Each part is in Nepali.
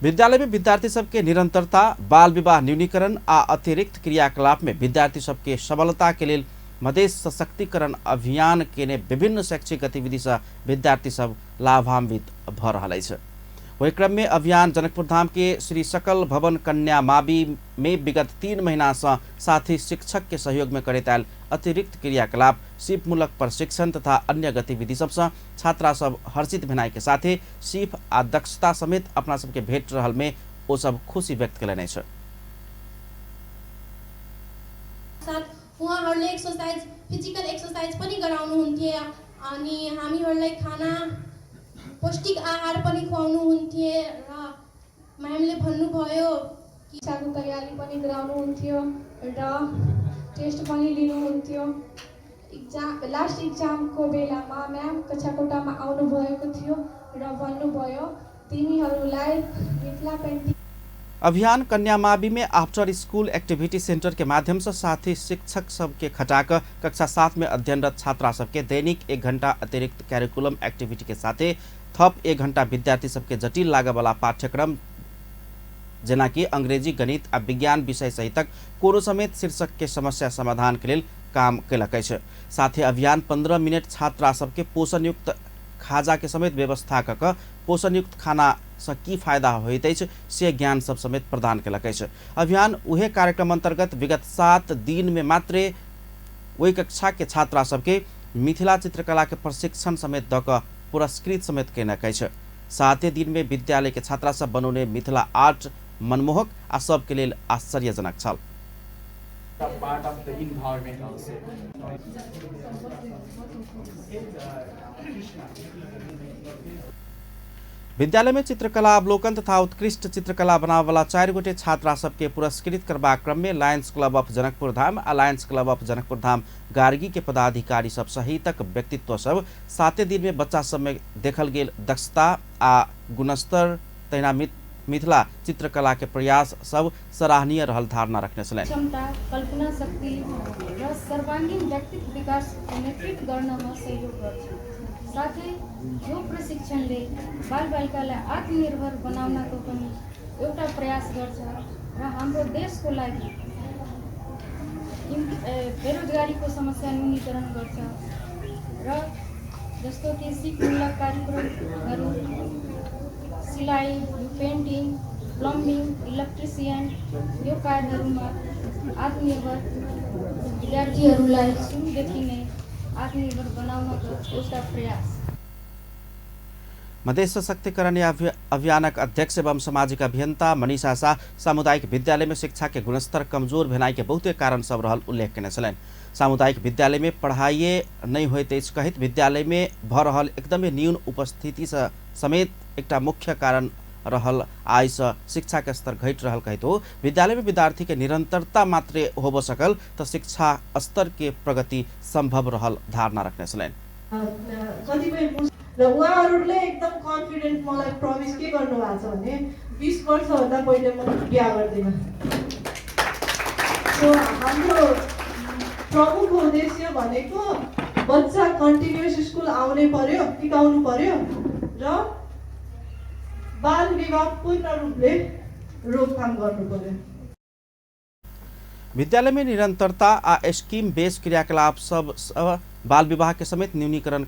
विद्यालय में विद्यार्थी सबके निरंतरता, बाल विवाह न्यूनीकरण आ अतिरिक्त क्रियाकलाप में विद्यार्थी सबके सबलता के लिए मधेश सशक्तिकरण अभियान के ने विभिन्न शैक्षिक गतिविधि से विद्यार्थी सब लाभान्वित भ रहल अछि। वही क्रम में अभियान जनकपुर धाम के श्री सकल भवन कन्या मावी में विगत 3 महीना से साथी शिक्षक के सहयोग में करैत आयल अतिरिक्त क्रियाकलाप, सीपमूलक प्रशिक्षण तथा अन्य गतिविधि सबसे छात्रा सब हर्षित भेनाई के साथे सीप आ दक्षता समेत अपना सबके भेट रहल में ओ सब खुशी व्यक्त कयलनि अछि। उहाँहरूले एक्सरसाइज, फिजिकल एक्सरसाइज पनि गराउनुहुन्थ्यो अनि हामीहरूलाई खाना पौष्टिक आहार पनि खुवाउनुहुन्थ्यो र म्यामले भन्नुभयो कि शिक्षाको तयारी पनि गराउनुहुन्थ्यो र टेस्ट पनि लिनुहुन्थ्यो। लास्ट इक्जामको बेलामा म्याम कक्षाकोठामा आउनुभएको थियो र भन्नुभयो तिमीहरूलाई मिथिला पेन्टिङ। अभियान कन्या मावी में आफ्टर स्कूल एक्टिविटी सेंटर के माध्यम से साथी शिक्षक सबके खटाक कक्षा 7 में अध्ययनरत छात्रा सबके दैनिक 1 घंटा अतिरिक्त कैरिकुलम एक्टिविटी के साथे थप 1 घंटा विद्यार्थी सबके जटिल लागे वाला पाठ्यक्रम जेना कि अंग्रेजी, गणित आ विज्ञान विषय सहितक कोनो समेत शीर्षक के समस्या समाधान के लिए काम कयलक अछि। साथ ही अभियान 15 मिनट छात्रा सबके पोषण युक्त खाजा के समेत व्यवस्था कऽ पोषण युक्त खाना से की फायदा होइत अछि से ज्ञान सब समेत प्रदान कयलक अछि। अभियान उहे कार्यक्रम अंतर्गत विगत 7 दिन में मात्र वही कक्षा के छात्रा सबके मिथिला चित्रकला के प्रशिक्षण समेत दऽ कऽ पुरस्कृत समेत कयलक अछि। 7 दिन में विद्यालय के छात्रा सब बनौने मिथिला आर्ट मनमोहक आ सबके लेल आश्चर्यजनक छल। Part of the environment also. विद्यालय में चित्रकला अवलोकन तथा उत्कृष्ट चित्रकला बनावे वाला 4 गोटे छात्रा सबके पुरस्कृत करबा क्रम में Lions club of Janakpur Dham आ Lions club of Janakpur Dham Gargi के पदाधिकारी सब सहितक व्यक्तित्व सब 7 दिन में बच्चा सब में देखल गेल दक्षता आ गुणस्तर तहिना मिथिला चित्रकला के प्रयास सब सराहनीय रहल धारणा रखने छलनि। क्षमता, कल्पना शक्ति र सर्वांगीण व्यक्तित्व विकास नेतृत्व गर्नमा सहयोग गर्छ। साथै यो प्रशिक्षणले बालबालिकालाई आत्मनिर्भर बनाउनको पनि एउटा प्रयास गर्छ र हाम्रो देशको लागि बेरोजगारीको समस्या न्यूनीकरण गर्छ र जस्तो कि सिपमूलक कार्यक्रमहरू, सिलाई, पेन्टिङ, प्लम्बिङ, इलेक्ट्रिसियन यो कार्यहरूमा आत्मनिर्भर विद्यार्थीहरूलाई सुरुदेखि नै आत्मनिर्भर बनाउनको एउटा प्रयास। मधेश सशक्तिकरण अभियानक अध्यक्ष एवं सामाजिक अभियंता मनीषा शाह सामुदायिक विद्यालय में शिक्षा के गुणस्तर कमजोर भेनाई के बहुते कारण सब रहल उल्लेख कयने छलनि। सामुदायिक विद्यालय में पढ़ाइए नहीं होइत अछि कहित विद्यालय में भ रहल एकदमै न्यून उपस्थिति से समेत एकटा मुख्य कारण रहल आइ से शिक्षा के स्तर घट रहल कहित हो विद्यालय में विद्यार्थी के निरंतरता मात्रे होब सकल तो शिक्षा स्तर के प्रगति संभव रहल धारणा रखने छलनि। र उहाँहरूले एकदम कन्फिडेन्ट मलाई प्रमिस के गर्नुभएको छ भने 20 वर्षभन्दा पहिले म बिहा गर्दिनँ। सो हाम्रो प्रमुख उद्देश्य भनेको बच्चा कन्टिन्युअस स्कुल आउनै पर्यो, टिकाउनु पर्यो र बाल विवाह पूर्ण रूपले रोकथाम गर्नु पर्यो। विद्यालय में निरंतरता आ स्कीम बेस्ड क्रियाकलाप सब बाल विवाह के समेत न्यूनीकरण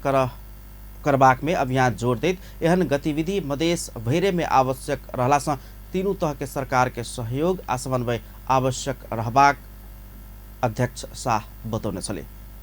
करबाक में अभियान जोड़ दैत एहन गतिविधि मधेश भैरे में आवश्यक रहला से तीनों तरह के सरकार के सहयोग आ समन्वय आवश्यक रहबाक अध्यक्ष शाह बतौने छले।